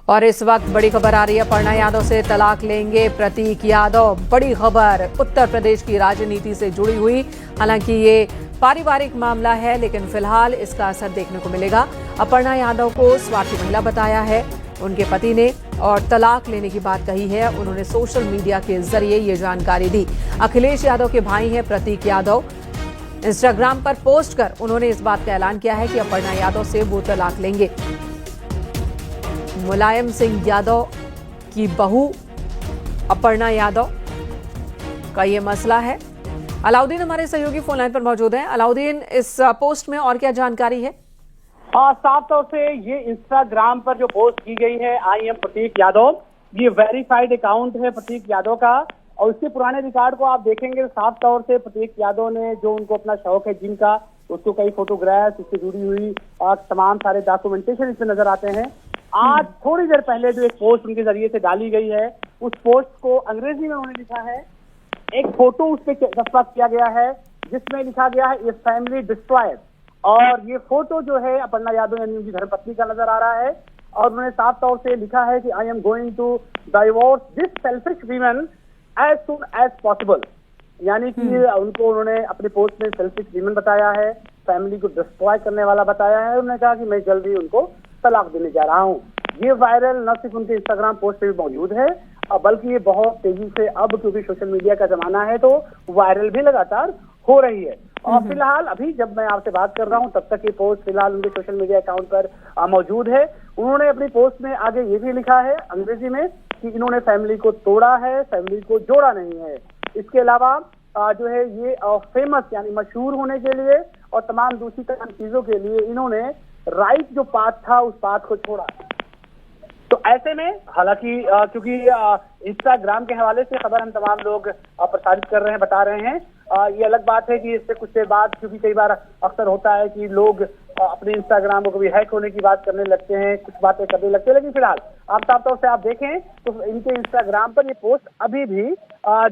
और इस वक्त बड़ी खबर आ रही है, अपर्णा यादव से तलाक लेंगे प्रतीक यादव। बड़ी खबर उत्तर प्रदेश की राजनीति से जुड़ी हुई। हालांकि ये पारिवारिक मामला है, लेकिन फिलहाल इसका असर देखने को मिलेगा। अपर्णा यादव को स्वार्थी महिला बताया है उनके पति ने और तलाक लेने की बात कही है। उन्होंने सोशल मीडिया के जरिए ये जानकारी दी। अखिलेश यादव के भाई हैं प्रतीक यादव। इंस्टाग्राम पर पोस्ट कर उन्होंने इस बात का ऐलान किया है कि अपर्णा यादव से वो तलाक लेंगे। मुलायम सिंह यादव की बहू अपर्णा यादव का ये मसला है। अलाउद्दीन हमारे सहयोगी फोन लाइन पर मौजूद हैं। अलाउद्दीन, इस पोस्ट में और क्या जानकारी है? साफ तौर से ये इंस्टाग्राम पर जो पोस्ट की गई है आई एम प्रतीक यादव, ये वेरीफाइड अकाउंट है प्रतीक यादव का। और इसके पुराने रिकॉर्ड को आप देखेंगे तो साफ तौर से प्रतीक यादव ने जो उनको अपना शौक है जिम का, उसको कई फोटोग्राफ्स, उससे जुड़ी हुई तमाम सारे डॉक्यूमेंटेशन इसमें नजर आते हैं। आज थोड़ी देर पहले जो एक पोस्ट उनके जरिए से डाली गई है, उस पोस्ट को अंग्रेजी में उन्होंने लिखा है। एक फोटो उस पर दस्तावेज किया गया है जिसमें लिखा गया है ये फैमिली डिस्ट्रॉयड। और ये फोटो जो है अपर्णा यादव यानी उनकी धर्मपत्नी का नजर आ रहा है। और उन्होंने साफ तौर से लिखा है कि I am going to divorce this selfish women as soon as possible. यानी कि उनको उन्होंने अपने पोस्ट में सेल्फिश वीमेन बताया है, फैमिली को डिस्ट्रॉय करने वाला बताया है। उन्होंने कहा कि मैं जल्दी उनको तलाक देने जा रहा हूँ। ये वायरल न सिर्फ उनके इंस्टाग्राम पोस्ट पे भी मौजूद है, बल्कि ये बहुत तेजी से अब क्योंकि सोशल मीडिया का जमाना है तो वायरल भी लगातार हो रही है। और फिलहाल अभी जब मैं आपसे बात कर रहा हूं तब तक ये पोस्ट फिलहाल उनके सोशल मीडिया अकाउंट पर मौजूद है। उन्होंने अपनी पोस्ट में आगे ये भी लिखा है अंग्रेजी में कि इन्होंने फैमिली को तोड़ा है, फैमिली को जोड़ा नहीं है। इसके अलावा जो है ये फेमस यानी मशहूर होने के लिए और तमाम दूसरी तमाम चीजों के लिए इन्होंने राइट जो पाथ था उस पाथ को छोड़ा। तो ऐसे में हालांकि क्योंकि इंस्टाग्राम के हवाले से खबर हम तमाम लोग प्रसारित कर रहे हैं, बता रहे हैं। ये अलग बात है कि इससे कुछ देर बाद, क्योंकि कई बार अक्सर होता है कि लोग अपने इंस्टाग्राम को कभी हैक होने की बात करने लगते हैं, कुछ बातें करने लगते हैं। लेकिन फिलहाल आप साफ तौर से आप देखें तो इनके इंस्टाग्राम पर ये पोस्ट अभी भी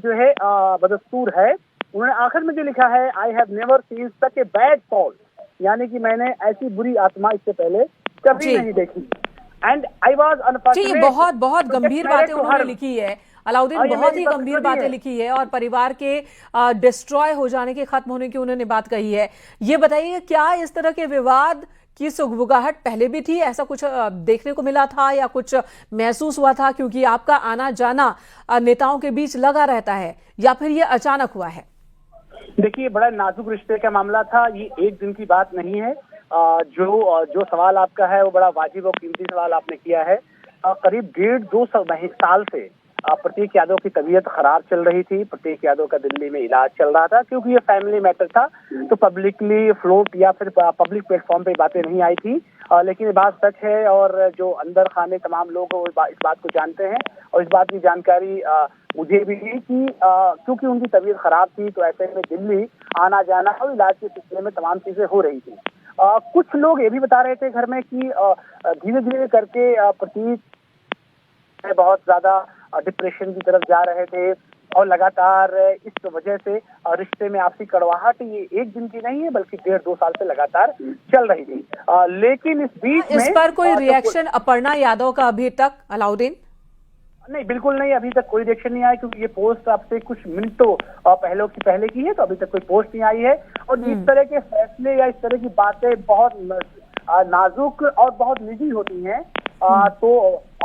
जो है बदस्तूर है। उन्होंने आखिर में जो लिखा है, I have never seen such a bad soul, यानी कि मैंने ऐसी बुरी आत्मा इससे पहले कभी नहीं देखी। And I was unfortunate. बहुत बहुत गंभीर बातें उन्होंने लिखी है अलाउद्दीन, बहुत ही गंभीर बातें लिखी है और परिवार के डिस्ट्रॉय हो जाने के, खत्म होने की उन्होंने बात कही है। ये बताइए, क्या इस तरह के विवाद की सुगबुगाहट पहले भी थी? ऐसा कुछ देखने को मिला था या कुछ महसूस हुआ था? क्योंकि आपका आना जाना नेताओं के बीच लगा रहता है, या फिर ये अचानक हुआ है? देखिए, बड़ा नाजुक रिश्ते का मामला था, ये एक दिन की बात नहीं है। जो सवाल आपका है वो बड़ा वाजिब और कीमती सवाल आपने किया है। करीब 1.5-2 साल से प्रतीक यादव की तबीयत खराब चल रही थी। प्रतीक यादव का दिल्ली में इलाज चल रहा था। क्योंकि ये फैमिली मैटर था तो पब्लिकली फ्लोट या फिर पब्लिक प्लेटफॉर्म पे बातें नहीं आई थी। लेकिन ये बात सच है और जो अंदर खाने तमाम लोग इस बात को जानते हैं। और इस बात की जानकारी मुझे भी है कि क्योंकि उनकी तबीयत खराब थी तो ऐसे में दिल्ली आना जाना और इलाज के सिलसिले में तमाम चीजें हो रही थी। कुछ लोग ये भी बता रहे थे घर में कि धीरे धीरे करके प्रतीक बहुत ज्यादा डिप्रेशन की तरफ जा रहे थे और लगातार इस वजह से रिश्ते में आपसी कड़वाहट ये एक दिन की नहीं है बल्कि 1.5-2 साल से लगातार चल रही थी। लेकिन इस बीच में इस पर कोई रिएक्शन अपर्णा यादव का अभी तक अलाउद्दीन? नहीं, बिल्कुल नहीं, अभी तक कोई रिएक्शन नहीं आया। क्योंकि ये पोस्ट आपसे कुछ मिनटों पहले की है तो अभी तक कोई पोस्ट नहीं आई है। और इस तरह के फैसले या इस तरह की बातें बहुत नाजुक और बहुत निजी होती हैं तो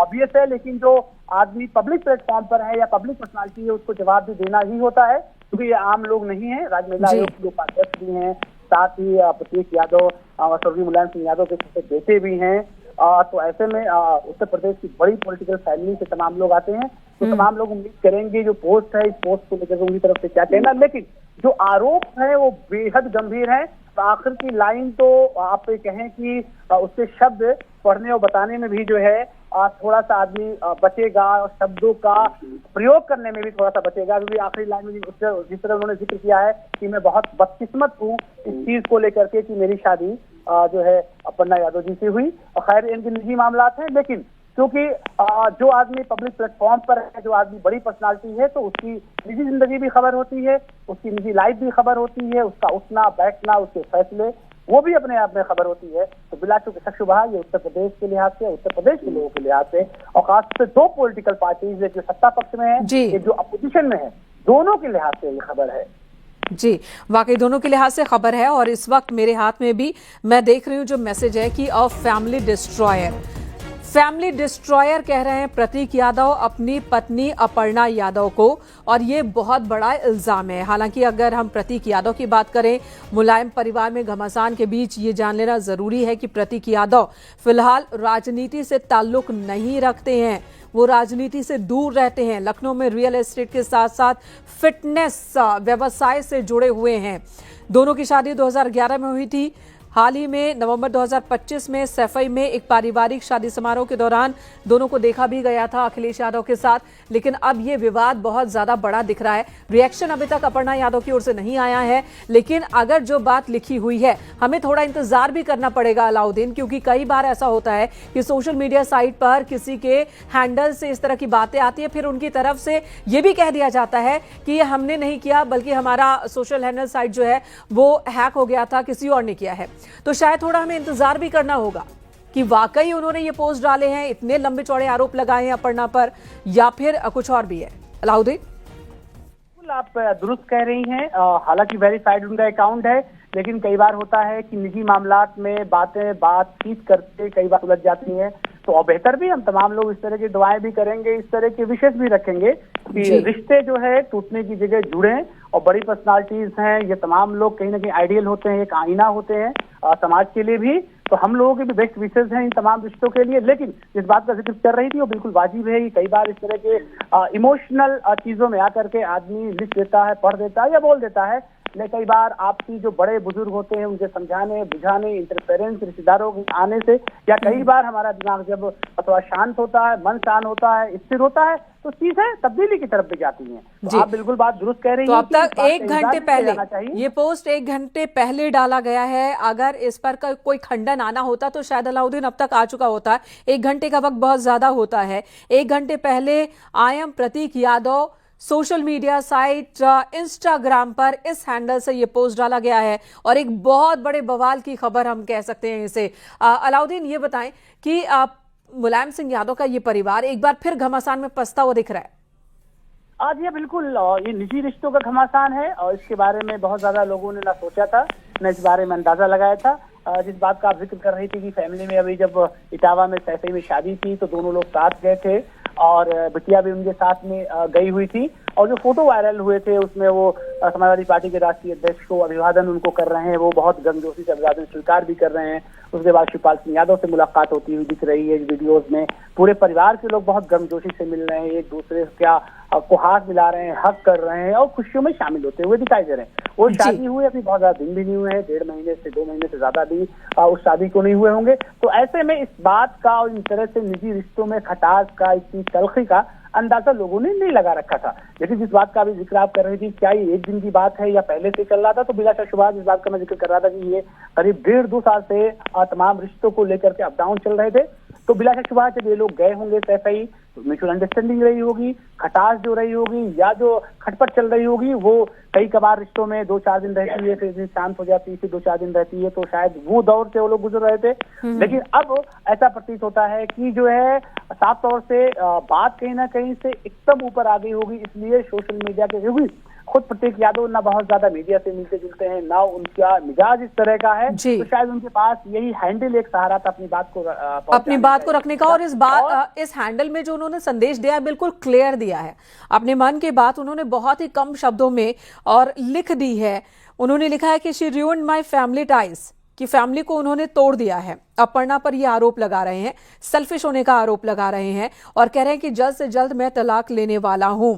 ऑब्वियस है। लेकिन जो आदमी पब्लिक प्लेटफॉर्म पर है या पब्लिक पर्सनालिटी है उसको जवाब भी देना ही होता है, क्योंकि ये आम लोग नहीं है। राज्य महिला आयोग के उपाध्यक्ष भी हैं, साथ ही प्रतीक यादव स्वर्गीय मुलायम सिंह यादव के छोटे बेटे भी हैं। तो ऐसे में उत्तर प्रदेश की बड़ी पॉलिटिकल फैमिली से तमाम लोग आते हैं तो तमाम लोग उम्मीद करेंगे जो पोस्ट है इस पोस्ट को लेकर उनकी तरफ से क्या कहना। लेकिन जो आरोप है वो बेहद गंभीर है। आखिर की लाइन तो आप कहें कि उसके शब्द पढ़ने और बताने में भी जो है थोड़ा सा आदमी बचेगा और शब्दों का प्रयोग करने में भी थोड़ा सा बचेगा। क्योंकि आखिरी लाइन में जिस तरह उन्होंने जिक्र किया है कि मैं बहुत बदकिस्मत हूँ इस चीज को लेकर के कि मेरी शादी जो है अपर्णा यादव जी से हुई। और खैर इनके निजी मामला हैं, लेकिन क्योंकि जो आदमी पब्लिक प्लेटफॉर्म पर है, जो आदमी बड़ी पर्सनालिटी है तो उसकी निजी जिंदगी भी खबर होती है, उसकी निजी लाइफ भी खबर होती है, उसका उठना बैठना, उसके फैसले वो भी अपने आप में खबर होती है। तो बिला शक शुबहा ये उत्तर प्रदेश के लिहाज से, उत्तर प्रदेश के लोगों के लिहाज से, और खासतौर से दो पॉलिटिकल पार्टीज जो सत्ता पक्ष में है, एक जो अपोजिशन में है, दोनों के लिहाज से ये खबर है। जी, वाकई दोनों के लिहाज से खबर है। और इस वक्त मेरे हाथ में भी मैं देख रही हूँ जो मैसेज है कि अ फैमिली डिस्ट्रॉयर कह रहे हैं प्रतीक यादव अपनी पत्नी अपर्णा यादव को, और ये बहुत बड़ा इल्जाम है। हालांकि अगर हम प्रतीक यादव की बात करें, मुलायम परिवार में घमासान के बीच ये जान लेना जरूरी है कि प्रतीक यादव फिलहाल राजनीति से ताल्लुक नहीं रखते हैं, वो राजनीति से दूर रहते हैं। लखनऊ में रियल एस्टेट के साथ साथ फिटनेस व्यवसाय से जुड़े हुए हैं। दोनों की शादी 2011 में हुई थी। हाल ही में नवंबर 2025 में सैफई में एक पारिवारिक शादी समारोह के दौरान दोनों को देखा भी गया था अखिलेश यादव के साथ। लेकिन अब ये विवाद बहुत ज्यादा बड़ा दिख रहा है। रिएक्शन अभी तक अपर्णा यादव की ओर से नहीं आया है, लेकिन अगर जो बात लिखी हुई है, हमें थोड़ा इंतजार भी करना पड़ेगा अलाउद्दीन, क्योंकि कई बार ऐसा होता है कि सोशल मीडिया साइट पर किसी के हैंडल से इस तरह की बातें आती है, फिर उनकी तरफ से ये भी कह दिया जाता है कि ये हमने नहीं किया, बल्कि हमारा सोशल हैंडल साइट जो है वो हैक हो गया था, किसी और ने किया है। तो शायद थोड़ा हमें इंतजार भी करना होगा कि वाकई उन्होंने ये पोस्ट डाले हैं, इतने लंबे चौड़े आरोप लगाए हैं अपर्णा पर, या फिर कुछ और भी है। अलाउद्दीन, आप दुरुस्त कह रही हैं। हालांकि वेरीफाइड उनका अकाउंट है, लेकिन कई बार होता है कि निजी मामलात में बातचीत करते कई बार उलझ जाती हैं। तो और बेहतर भी हम तमाम लोग इस तरह की दुआएं भी करेंगे, इस तरह के विशेष भी रखेंगे कि रिश्ते जो है टूटने की जगह जुड़े। और बड़ी पर्सनालिटीज हैं ये, तमाम लोग कहीं ना कहीं आइडियल होते हैं, एक आईना होते हैं समाज के लिए भी। तो हम लोगों के भी बेस्ट विशेष हैं इन तमाम रिश्तों के लिए। लेकिन जिस बात का जिक्र कर रही थी वो बिल्कुल वाजिब है कि कई बार इस तरह के इमोशनल चीजों में आकर के आदमी लिख देता है, पढ़ देता है या बोल देता है। लेकिन कई बार आपकी जो बड़े बुजुर्ग होते हैं उनके समझाने बुझाने, इंटरफेरेंस रिश्तेदारों के आने से, या कई बार हमारा दिमाग जब थोड़ा शांत होता है, मन शांत होता है, स्थिर होता है, तो चीजें तब्दीली की तरफ भी जाती हैं। तो आप बिल्कुल बात दुरुस्त कह रही हैं। तो अब तक 1 घंटे पहले ये पोस्ट 1 घंटे पहले डाला गया है। अगर इस पर कोई खंडन आना होता तो शायद अलाउद्दीन अब तक आ चुका होता। 1 घंटे का वक्त बहुत ज्यादा होता है। 1 घंटे पहले I am Prateek Yadav social media site Instagram पर इस हैंडल से ये पोस्ट डाला गया है, और एक बहुत बड़े बवाल की खबर हम कह सकते हैं इसे। अलाउद्दीन, ये बताएं कि मुलायम सिंह यादव का ये परिवार एक बार फिर घमासान में फंसता हुआ दिख रहा है। आज ये बिल्कुल ये निजी रिश्तों का घमासान है, और इसके बारे में बहुत ज्यादा लोगों ने ना सोचा था, न इस बारे में अंदाजा लगाया था। जिस बात का आप जिक्र कर रही थी कि फैमिली में अभी जब इटावा में सैफई में शादी थी तो दोनों लोग साथ गए थे, और बिटिया भी उनके साथ में गई हुई थी। और जो फोटो वायरल हुए थे उसमें वो समाजवादी पार्टी के राष्ट्रीय अध्यक्ष को अभिवादन उनको कर रहे हैं, वो बहुत गर्मजोशी से अभिवादन स्वीकार भी कर रहे हैं। उसके बाद शिवपाल सिंह यादव से मुलाकात होती हुई दिख रही है वीडियोज में। पूरे परिवार के लोग बहुत गर्मजोशी से मिल रहे हैं, एक दूसरे को हाथ मिला रहे हैं, हक कर रहे हैं, और खुशियों में शामिल होते हुए दिखाई दे रहे हैं। वो शादी हुए अभी बहुत ज्यादा दिन भी नहीं हुए हैं, 1.5 महीने से 2 महीने से ज्यादा भी उस शादी को नहीं हुए होंगे। तो ऐसे में इस बात का और इन तरह से निजी रिश्तों में खटास का, इतनी तलखी का अंदाजा लोगों ने नहीं लगा रखा था। लेकिन जिस बात का भी जिक्र आप कर रही थी, क्या ये 1 दिन की बात है या पहले से चल रहा था, तो बिला शुबहा जिस बात का मैं जिक्र कर रहा था कि ये करीब 1.5-2 साल से तमाम रिश्तों को लेकर के अप डाउन चल रहे थे। तो बिला शुबहा जब ये लोग गए होंगे सैफई, तो म्यूचुअल अंडरस्टैंडिंग रही होगी, खटास जो रही होगी या जो खटपट चल रही होगी, वो कई कबार रिश्तों में 2-4 दिन रहती है, फिर शांत हो जाती है, फिर 2-4 दिन रहती है। तो शायद वो दौर से वो लोग गुजर रहे थे। लेकिन अब ऐसा प्रतीत होता है कि जो है साफ तौर से बात कहीं ना कहीं से एकदम ऊपर आ गई होगी। इसलिए सोशल मीडिया के क्योंकि खुद प्रतीक यादव ना बहुत ज्यादा मीडिया से मिलते जुलते हैं, ना उनका मिजाज इस तरह का है, तो शायद उनके पास यही हैंडल एक सहारा था अपनी बात को रखने का। और इस हैंडल में जो उन्होंने संदेश दिया है बिल्कुल क्लियर दिया है। अपने मन की बात उन्होंने बहुत ही कम शब्दों में और लिख दी है। उन्होंने लिखा है कि she ruined my family ties, कि फैमिली को उन्होंने तोड़ दिया है। अपर्णा पर ये आरोप लगा रहे हैं, सेल्फिश होने का आरोप लगा रहे हैं, और कह रहे हैं कि जल्द से जल्द मैं तलाक लेने वाला हूं।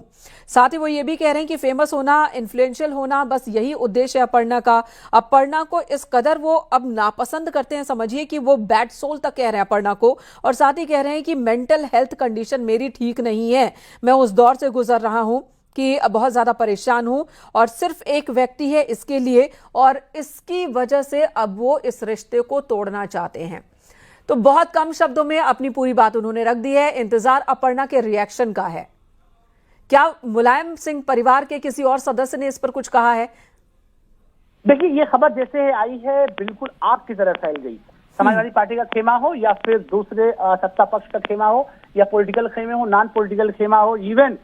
साथ ही वो ये भी कह रहे हैं कि फेमस होना, इन्फ्लुएंशियल होना, बस यही उद्देश्य है अपर्णा का। अपर्णा को इस कदर वो अब नापसंद करते हैं, समझिए कि वो बैड सोल तक कह रहे हैं अपर्णा को। और साथ ही कह रहे हैं कि मेंटल हेल्थ कंडीशन मेरी ठीक नहीं है, मैं उस दौर से गुजर रहा हूं कि बहुत ज्यादा परेशान हूं, और सिर्फ एक व्यक्ति है इसके लिए, और इसकी वजह से अब वो इस रिश्ते को तोड़ना चाहते हैं। तो बहुत कम शब्दों में अपनी पूरी बात उन्होंने रख दी है। इंतजार अपर्णा के रिएक्शन का है। क्या मुलायम सिंह परिवार के किसी और सदस्य ने इस पर कुछ कहा है? देखिए, ये खबर जैसे आई है बिल्कुल आग की तरह फैल गई। समाजवादी पार्टी का खेमा हो या फिर दूसरे सत्ता पक्ष का खेमा हो या पॉलिटिकल खेमे हो, नॉन पॉलिटिकल खेमा हो, इवन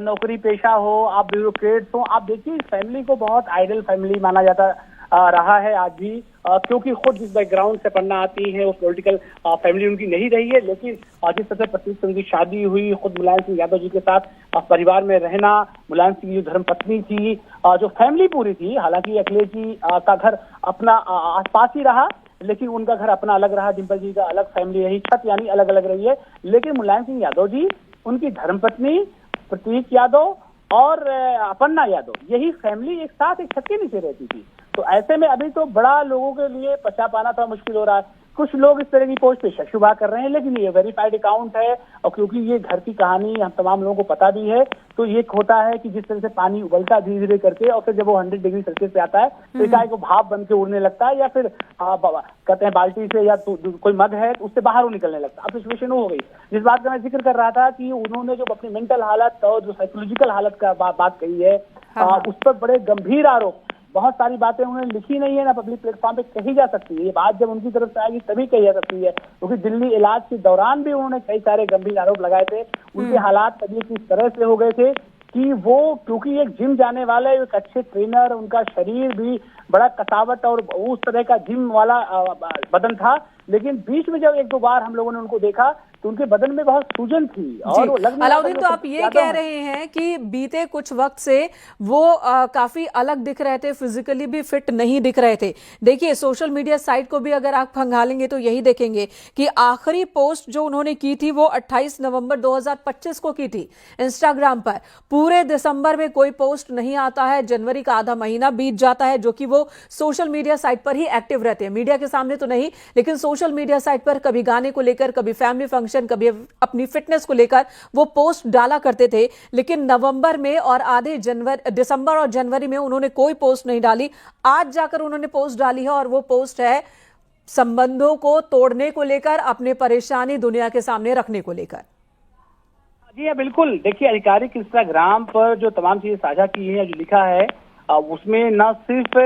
नौकरी पेशा हो, आप ब्यूरोक्रेट्स हो, आप देखिए इस फैमिली को बहुत आइडल फैमिली माना जाता रहा है आज भी, क्योंकि खुद जिस बैकग्राउंड से पढ़ना आती है वो पॉलिटिकल फैमिली उनकी नहीं रही है। लेकिन जिस तरह से प्रतीक सिंह की शादी हुई, खुद मुलायम सिंह यादव जी के साथ परिवार में रहना, मुलायम सिंह की जो धर्मपत्नी थी, जो फैमिली पूरी थी, हालांकि अखिलेश जी का घर अपना आसपास ही रहा, लेकिन उनका घर अपना अलग रहा, डिम्पल जी का अलग फैमिली रही, छत यानी अलग अलग रही है। लेकिन मुलायम सिंह यादव जी, उनकी धर्मपत्नी प्रतीक यादव और अपर्णा यादव, यही फैमिली एक साथ एक छत के नीचे रहती थी। तो ऐसे में अभी तो बड़ा लोगों के लिए पचा पाना थोड़ा मुश्किल हो रहा है। कुछ लोग इस तरह की पोस्ट पे शक शुबा कर रहे हैं, लेकिन ये वेरीफाइड अकाउंट है और क्योंकि ये घर की कहानी हम तमाम लोगों को पता भी है, तो ये होता है कि जिस तरह से पानी उबलता धीरे धीरे करके और फिर जब वो 100 डिग्री सेल्सियस पे आता है तो एकाएक भाप बन के उड़ने लगता है, या फिर कहते हैं बाल्टी से या कोई मग है उससे बाहर वो निकलने लगता है। अब सिचुएशन हो गई। जिस बात का मैं जिक्र कर रहा था कि उन्होंने जो अपनी मेंटल हालत और जो साइकोलॉजिकल हालत का बात कही है, उस पर बड़े गंभीर आरोप, बहुत सारी बातें उन्होंने लिखी नहीं है ना पब्लिक प्लेटफॉर्म पे कही जा सकती है। ये बात जब उनकी तरफ से आएगी तभी कही जा सकती है, क्योंकि दिल्ली इलाज के दौरान भी उन्होंने कई सारे गंभीर आरोप लगाए थे। उनके हालात तबीयत इस तरह से हो गए थे कि वो, क्योंकि एक जिम जाने वाले, एक अच्छे ट्रेनर, उनका शरीर भी बड़ा कसावट और उस तरह का जिम वाला बदन था, लेकिन बीच में जब एक दो बार हम लोगों ने उनको देखा तो उनके बदन में बहुत सूजन थी। और वो अलाउद्दीन, तो आप ये कह रहे हैं कि बीते कुछ वक्त से वो काफी अलग दिख रहे थे, फिजिकली भी फिट नहीं दिख रहे थे। देखिए, सोशल मीडिया साइट को भी अगर आप खंगालेंगे तो यही देखेंगे कि आखिरी पोस्ट जो उन्होंने की थी वो 28 नवंबर 2025 को की थी इंस्टाग्राम पर। पूरे दिसंबर में कोई पोस्ट नहीं आता है, जनवरी का आधा महीना बीत जाता है, जो कि वो सोशल मीडिया साइट पर ही एक्टिव रहते हैं, मीडिया के सामने तो नहीं, लेकिन सोशल मीडिया साइट पर कभी गाने को लेकर, कभी फैमिली फंक्शन, कभी अपनी फिटनेस को लेकर वो पोस्ट डाला करते थे। लेकिन नवंबर में और आधे दिसंबर और जनवरी में उन्होंने कोई पोस्ट नहीं डाली। आज जाकर उन्होंने पोस्ट डाली है और वो पोस्ट है संबंधों को तोड़ने को लेकर, अपने परेशानी दुनिया के सामने रखने को लेकर। जी हाँ, बिल्कुल। देखिए, आधिकारिक इंस्टाग्राम पर जो तमाम चीजें साझा की है, जो लिखा है, उसमें न सिर्फ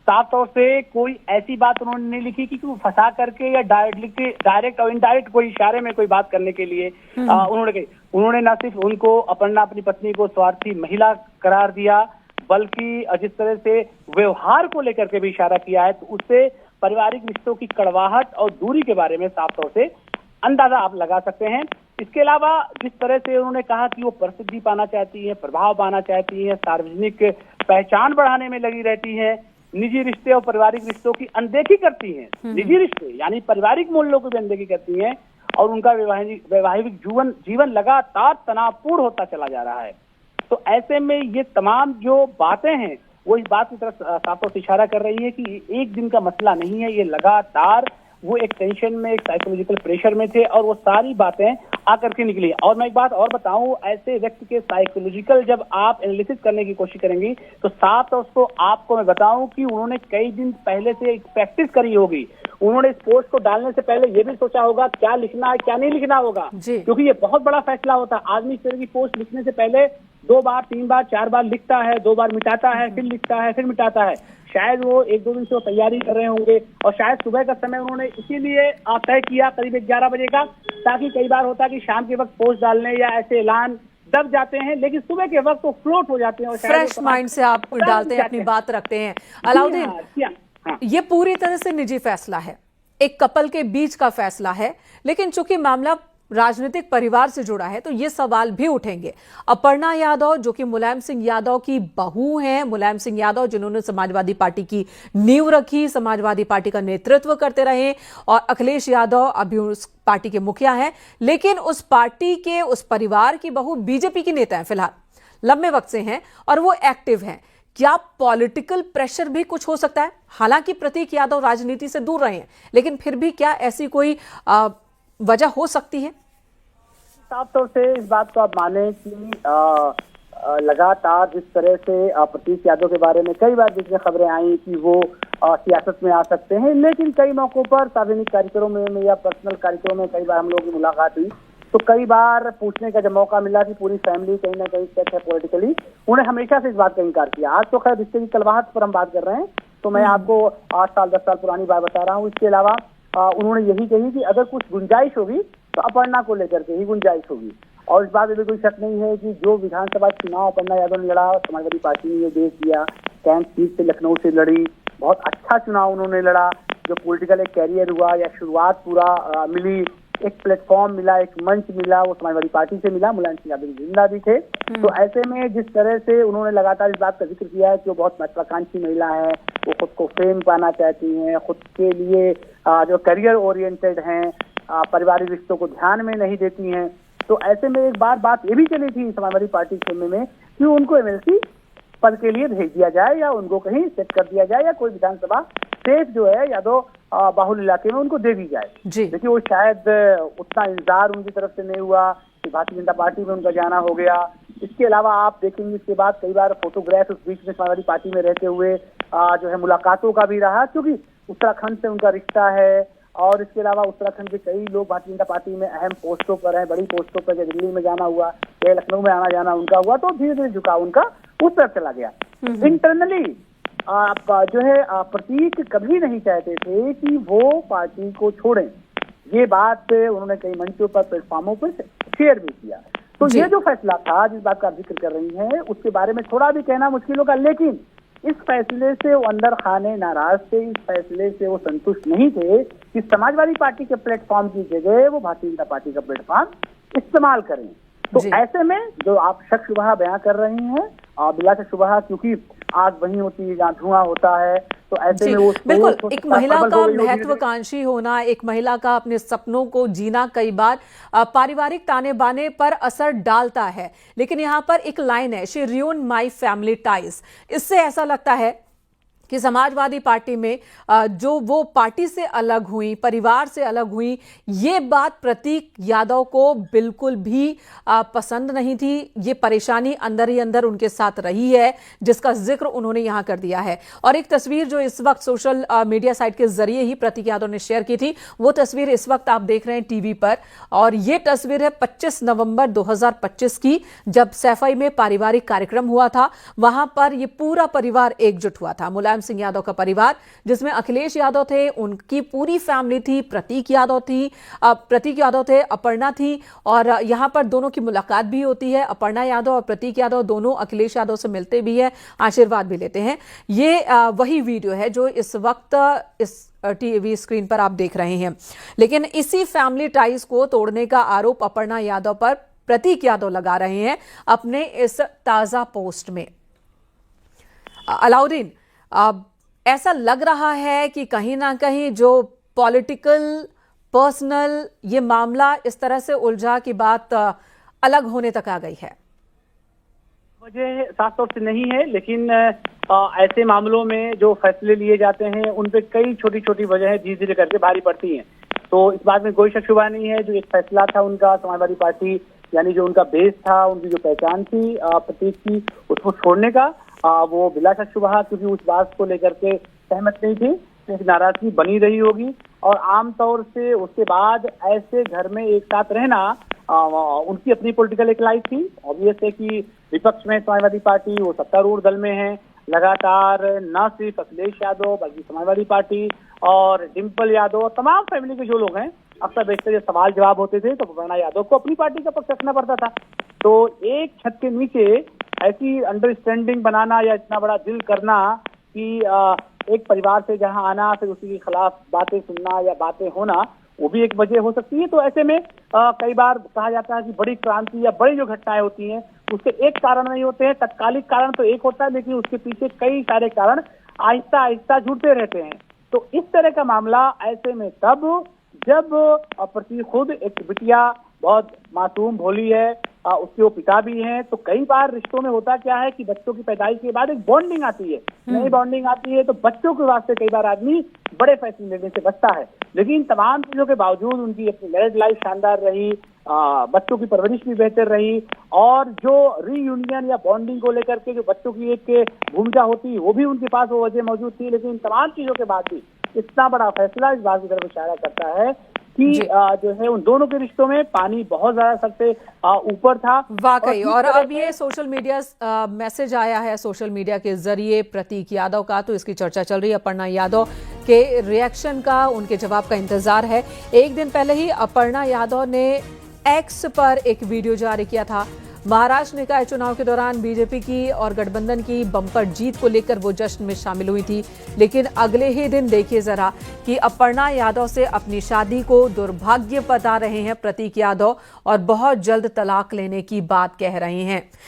साफ तौर से कोई ऐसी बात उन्होंने नहीं लिखी कि वो फंसा करके या डायरेक्ट और इनडायरेक्ट कोई इशारे में कोई बात करने के लिए उन्होंने न सिर्फ उनको, अपर्णा अपनी पत्नी को स्वार्थी महिला करार दिया, बल्कि जिस तरह से व्यवहार को लेकर के भी इशारा किया है, तो उससे पारिवारिक रिश्तों की कड़वाहट और दूरी के बारे में साफ तौर से अंदाजा आप लगा सकते हैं। इसके अलावा जिस तरह से उन्होंने कहा कि वो प्रसिद्धि पाना चाहती है, प्रभाव पाना चाहती है, सार्वजनिक पहचान बढ़ाने में लगी रहती है, निजी रिश्ते और पारिवारिक रिश्तों की अनदेखी करती हैं, निजी रिश्ते यानी पारिवारिक मूल्यों की भी अनदेखी करती हैं, और उनका वैवाहिक जीवन लगातार तनावपूर्ण होता चला जा रहा है। तो ऐसे में ये तमाम जो बातें हैं वो इस बात की तरफ साफ तौर से इशारा कर रही है कि एक दिन का मसला नहीं है, ये लगातार वो एक टेंशन में, एक साइकोलॉजिकल प्रेशर में थे और वो सारी बातें आकर के निकली। और मैं एक बात और बताऊं, ऐसे व्यक्ति के साइकोलॉजिकल जब आप एनालिसिस करने की कोशिश करेंगी तो साफ तौर से आपको मैं बताऊं कि उन्होंने कई दिन पहले से एक प्रैक्टिस करी होगी। उन्होंने इस पोस्ट को डालने से पहले ये भी सोचा होगा क्या लिखना है, क्या नहीं लिखना होगा, क्योंकि ये बहुत बड़ा फैसला होता है। आदमी इस तरह की पोस्ट लिखने से पहले 2 बार 3 बार 4 बार लिखता है, 2 बार मिटाता है, फिर लिखता है, फिर मिटाता है। शायद वो 1-2 दिन से वो तैयारी कर रहे होंगे और शायद सुबह का समय उन्होंने इसीलिए तय किया करीब 11 बजे का, ताकि कई बार होता है कि शाम के वक्त पोस्ट डालने या ऐसे ऐलान दब जाते हैं, लेकिन सुबह के वक्त वो फ्लोट हो जाते हैं और फ्रेश माइंड से आप डालते हैं, अपनी बात रखते हैं। अलाउद्दीन, ये पूरी तरह से निजी फैसला है, एक कपल के बीच का फैसला है, लेकिन चूंकि मामला राजनीतिक परिवार से जुड़ा है तो ये सवाल भी उठेंगे। अपर्णा यादव जो कि मुलायम सिंह यादव की बहू हैं, मुलायम सिंह यादव जिन्होंने समाजवादी पार्टी की नींव रखी, समाजवादी पार्टी का नेतृत्व करते रहे, और अखिलेश यादव अभी उस पार्टी के मुखिया हैं, लेकिन उस पार्टी के, उस परिवार की बहू बीजेपी की नेता है फिलहाल, लंबे वक्त से हैं और वो एक्टिव हैं। क्या पॉलिटिकल प्रेशर भी कुछ हो सकता है? हालांकि प्रतीक यादव राजनीति से दूर रहे हैं, लेकिन फिर भी क्या ऐसी कोई वजह हो सकती है? साफ तौर से इस बात को आप माने कि लगातार जिस तरह से प्रतीक यादव के बारे में कई बार जिसमें खबरें आई कि वो सियासत में आ सकते हैं, लेकिन कई मौकों पर सार्वजनिक कार्यक्रमों में या पर्सनल कार्यक्रमों में कई बार हम लोगों की मुलाकात हुई, तो कई बार पूछने का जब मौका मिला कि पूरी फैमिली कहीं ना कहीं सेट है पॉलिटिकली, उन्हें हमेशा से इस बात का इनकार किया। आज तो खैर रिश्ते की कलवाहट पर हम बात कर रहे हैं, तो मैं आपको 8 साल 10 साल पुरानी बात बता रहा हूँ। इसके अलावा उन्होंने यही कही कि अगर कुछ गुंजाइश होगी तो अपर्णा को लेकर के ही गुंजाइश होगी। और इस बात में भी कोई शक नहीं है कि जो विधानसभा चुनाव अपर्णा यादव ने लड़ा, समाजवादी पार्टी ने ये देख दिया, कैंट सीट से लखनऊ से लड़ी, बहुत अच्छा चुनाव उन्होंने लड़ा। जो पॉलिटिकल एक कैरियर हुआ या शुरुआत पूरा मिली, एक प्लेटफॉर्म मिला, एक मंच मिला, वो समाजवादी पार्टी से मिला। मुलायम सिंह यादव जिंदा भी थे। तो ऐसे में जिस तरह से उन्होंने लगातार इस बात का जिक्र किया है कि वो बहुत महत्वाकांक्षी महिला है, वो खुद को फेम पाना चाहती हैं, खुद के लिए जो करियर ओरिएंटेड हैं, पारिवारिक रिश्तों को ध्यान में नहीं देती हैं। तो ऐसे में एक बात ये भी चली थी समाजवादी पार्टी के में कि उनको एमएलसी पद के लिए भेज दिया जाए या उनको कहीं सेट कर दिया जाए या कोई विधानसभा सेफ जो है यादव बाहुल इलाके में उनको दे दी जाए। देखिए वो शायद उतना इंतजार उनकी तरफ से नहीं हुआ कि भारतीय जनता पार्टी में उनका जाना हो गया। इसके अलावा आप देखेंगे इसके बाद कई बार फोटोग्राफ उस बीच में समाजवादी पार्टी में रहते हुए जो है मुलाकातों का भी रहा, क्योंकि उत्तराखंड से उनका रिश्ता है। और इसके अलावा उत्तराखंड के कई लोग भारतीय जनता पार्टी में अहम पोस्टों पर हैं, बड़ी पोस्टों पर, दिल्ली में जाना हुआ या लखनऊ में आना जाना उनका हुआ, तो धीरे धीरे झुकाव उनका उस तरफ चला गया। इंटरनली जो है प्रतीक कभी नहीं चाहते थे कि वो पार्टी को छोड़ें। ये बात उन्होंने कई मंचों पर, प्लेटफॉर्मों पर शेयर भी किया। तो ये जो फैसला था जिस बात का आप जिक्र कर रही हैं, उसके बारे में थोड़ा भी कहना मुश्किल होगा, लेकिन इस फैसले से वो अंदर खाने नाराज थे। इस फैसले से वो संतुष्ट नहीं थे कि समाजवादी पार्टी के प्लेटफॉर्म की जगह वो भारतीय जनता पार्टी का प्लेटफॉर्म इस्तेमाल करें। तो ऐसे में जो आप शक शुबहा बयां कर रही हैं, बिला शक शुबहा, क्योंकि आग वहीं होती है जहाँ धुआं होता है, तो ऐसे में वो बिल्कुल एक महिला का महत्वाकांक्षी होना, एक महिला का अपने सपनों को जीना कई बार पारिवारिक ताने बाने पर असर डालता है। लेकिन यहाँ पर एक लाइन है, she ruin my family ties. इससे ऐसा लगता है कि समाजवादी पार्टी में जो वो पार्टी से अलग हुई, परिवार से अलग हुई, ये बात प्रतीक यादव को बिल्कुल भी पसंद नहीं थी। ये परेशानी अंदर ही अंदर उनके साथ रही है, जिसका जिक्र उन्होंने यहां कर दिया है। और एक तस्वीर जो इस वक्त सोशल मीडिया साइट के जरिए ही प्रतीक यादव ने शेयर की थी, वो तस्वीर इस वक्त आप देख रहे हैं टीवी पर। और ये तस्वीर है 25 नवंबर 2025 की, जब सैफई में पारिवारिक कार्यक्रम हुआ था। वहां पर ये पूरा परिवार एकजुट हुआ था। मुलायम सिंह यादव का परिवार, जिसमें अखिलेश यादव थे, उनकी पूरी फैमिली थी, प्रतीक यादव थे, अपर्णा थी, और यहां पर दोनों की मुलाकात भी होती है। अपर्णा यादव और प्रतीक यादव दोनों अखिलेश यादव से मिलते भी हैं, आशीर्वाद भी लेते हैं। ये वही वीडियो है जो इस वक्त इस टीवी स्क्रीन पर आप देख रहे हैं। लेकिन इसी फैमिली टाइज को तोड़ने का आरोप अपर्णा यादव पर प्रतीक यादव लगा रहे हैं अपने इस ताजा पोस्ट में। अलाउद्दीन, ऐसा लग रहा है कि कहीं ना कहीं जो पॉलिटिकल पर्सनल ये मामला इस तरह से उलझा कि बात अलग होने तक आ गई है। वजह साफ तौर से नहीं है, लेकिन ऐसे मामलों में जो फैसले लिए जाते हैं उन पे कई छोटी छोटी वजहें धीरे धीरे करके भारी पड़ती हैं। तो इस बात में कोई शक शुबा नहीं है, जो एक फैसला था उनका समाजवादी पार्टी, यानी जो उनका बेस था, उनकी जो पहचान थी प्रतीक की, उसको छोड़ने का, वो बिला शक शुबहा, क्योंकि उस बात को लेकर के सहमत नहीं थी, एक नाराजगी बनी रही होगी। और आमतौर से उसके बाद ऐसे घर में एक साथ रहना, उनकी अपनी पॉलिटिकल एक लाइफ थी। ऑब्वियस है कि विपक्ष में समाजवादी पार्टी, वो सत्तारूढ़ दल में है, लगातार न सिर्फ अखिलेश यादव बल्कि समाजवादी पार्टी और डिम्पल यादव, तमाम फैमिली के जो लोग हैं, अक्सर बेशतर ये सवाल जवाब होते थे तो अपर्णा यादव को अपनी पार्टी का पक्ष रखना पड़ता था। तो एक छत के नीचे ऐसी अंडरस्टैंडिंग बनाना या इतना बड़ा दिल करना कि एक परिवार से जहां आना, फिर उसी के खिलाफ बातें सुनना या बातें होना, वो भी एक वजह हो सकती है। तो ऐसे में कई बार कहा जाता है कि बड़ी क्रांति या बड़ी जो घटनाएं होती हैं उसके एक कारण नहीं होते हैं, तत्कालिक कारण तो एक होता है, लेकिन उसके पीछे कई सारे कारण आहिस्ता आहिस्ता जुड़ते रहते हैं। तो इस तरह का मामला ऐसे में तब जब प्रतीक खुद एक बिटिया बहुत मासूम भोली है, उसके वो पिता भी हैं, तो कई बार रिश्तों में होता क्या है कि बच्चों की पैदाइश के बाद एक बॉन्डिंग आती है, नई बॉन्डिंग आती है, तो बच्चों के वास्ते कई बार आदमी बड़े फैसले लेने से बचता है। लेकिन तमाम चीजों के बावजूद उनकी अपनी मैरिड लाइफ शानदार रही, बच्चों की परवरिश भी बेहतर रही, और जो रीयूनियन या बॉन्डिंग को लेकर के जो बच्चों की एक भूमिका होती वो भी उनके पास वो वजह मौजूद थी। लेकिन तमाम चीजों के बाद भी इतना बड़ा फैसला इस बात की तरफ इशारा करता है कि जी। जो है उन दोनों के रिश्तों में पानी बहुत ज्यादा सबसे ऊपर था। वाकई, जिस और तरह अब ये सोशल मीडिया मैसेज आया है सोशल मीडिया के जरिए प्रतीक यादव का, तो इसकी चर्चा चल रही है। अपर्णा यादव के रिएक्शन का, उनके जवाब का इंतजार है। एक दिन पहले ही अपर्णा यादव ने एक्स पर एक वीडियो जारी किया था। महाराष्ट्र निकाय चुनाव के दौरान बीजेपी की और गठबंधन की बम्पर जीत को लेकर वो जश्न में शामिल हुई थी, लेकिन अगले ही दिन देखिए जरा कि अपर्णा यादव से अपनी शादी को दुर्भाग्य बता रहे हैं प्रतीक यादव और बहुत जल्द तलाक लेने की बात कह रहे हैं।